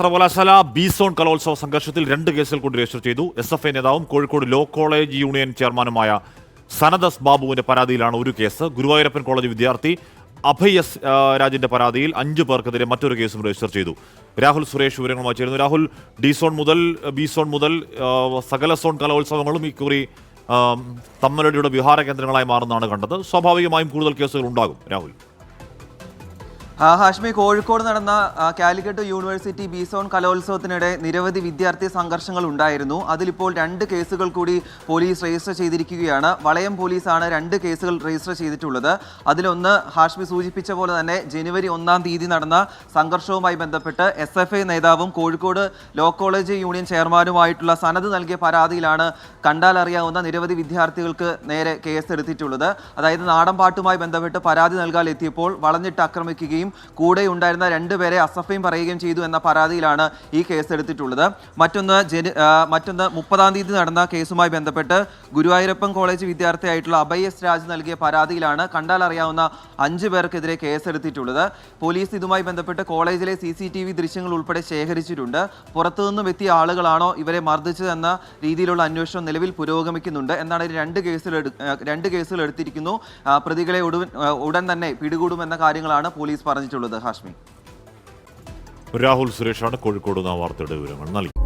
സർവകലാശാല ബി-സോൺ കലോത്സവ സംഘർഷത്തിൽ 2 കേസുകൾ കൂടി രജിസ്റ്റർ ചെയ്തു. SFI നേതാവും കോഴിക്കോട് ലോ കോളേജ് യൂണിയൻ ചെയർമാനുമായ സനദസ് ബാബുവിന്റെ പരാതിയിലാണ് ഒരു കേസ്. ഗുരുവായൂരപ്പൻ കോളേജ് വിദ്യാർത്ഥി അഭയ് എസ് രാജിന്റെ പരാതിയിൽ 5 പേർക്കെതിരെ മറ്റൊരു കേസും രജിസ്റ്റർ ചെയ്തു. രാഹുൽ സുരേഷ് വിവരങ്ങളുമായി ചേരുന്നു. രാഹുൽ, ഡി-സോൺ മുതൽ ബി-സോൺ മുതൽ സകല സോൺ കലോത്സവങ്ങളും ഇക്കുറി തമ്മലടിയുടെ വിഹാര കേന്ദ്രങ്ങളായി മാറുന്നതാണ് കണ്ടത്. സ്വാഭാവികമായും കൂടുതൽ കേസുകൾ ഉണ്ടാകും. രാഹുൽ, ഹാഷ്മി, കോഴിക്കോട് നടന്ന കാലിക്കറ്റ് യൂണിവേഴ്സിറ്റി ബി-സോൺ കലോത്സവത്തിനിടെ നിരവധി വിദ്യാർത്ഥി സംഘർഷങ്ങൾ ഉണ്ടായിരുന്നു. അതിലിപ്പോൾ 2 കേസുകൾ കൂടി പോലീസ് രജിസ്റ്റർ ചെയ്തിരിക്കുകയാണ്. വളയം പോലീസാണ് 2 കേസുകൾ രജിസ്റ്റർ ചെയ്തിട്ടുള്ളത്. അതിലൊന്ന് ഹാഷ്മി സൂചിപ്പിച്ച പോലെ തന്നെ ജനുവരി 1-ാം തീയതി നടന്ന സംഘർഷവുമായി ബന്ധപ്പെട്ട് SFI നേതാവും കോഴിക്കോട് ലോ കോളേജ് യൂണിയൻ ചെയർമാനുമായിട്ടുള്ള സനദ് നൽകിയ പരാതിയിലാണ് കണ്ടാൽ അറിയാവുന്ന നിരവധി വിദ്യാർത്ഥികൾക്ക് നേരെ കേസെടുത്തിട്ടുള്ളത്. അതായത് നാടൻ പാട്ടുമായി ബന്ധപ്പെട്ട് പരാതി നൽകാൻ എത്തിയപ്പോൾ വളഞ്ഞിട്ട് ആക്രമിക്കുകയും കൂടെ ഉണ്ടായിരുന്ന 2 പേരെ അസഭ്യം പറയുകയും ചെയ്തു എന്ന പരാതിയിലാണ് ഈ കേസെടുത്തിട്ടുള്ളത്. മറ്റൊന്ന് 30-ാം തീയതി നടന്ന കേസുമായി ബന്ധപ്പെട്ട് ഗുരുവായൂരപ്പൻ കോളേജ് വിദ്യാർത്ഥിയായിട്ടുള്ള അഭയ് എസ് രാജ് നൽകിയ പരാതിയിലാണ് കണ്ടാൽ അറിയാവുന്ന 5 പേർക്കെതിരെ കേസെടുത്തിട്ടുള്ളത്. പോലീസ് ഇതുമായി ബന്ധപ്പെട്ട് കോളേജിലെ CCTV ദൃശ്യങ്ങൾ ഉൾപ്പെടെ ശേഖരിച്ചിട്ടുണ്ട്. പുറത്തുനിന്നും എത്തിയ ആളുകളാണോ ഇവരെ മർദ്ദിച്ചതെന്ന രീതിയിലുള്ള അന്വേഷണം നിലവിൽ പുരോഗമിക്കുന്നുണ്ട്. എന്നാണ് 2 കേസുകൾ എടുത്തിരിക്കുന്നു. പ്രതികളെ ഉടൻ തന്നെ പിടികൂടുമെന്ന കാര്യങ്ങളാണ് പോലീസ് പറഞ്ഞിട്ടുള്ളത്. ഹാഷ്മി, രാഹുൽ സുരേഷാണ് കോഴിക്കോട് വാർത്തയുടെ വിവരങ്ങൾ നൽകി.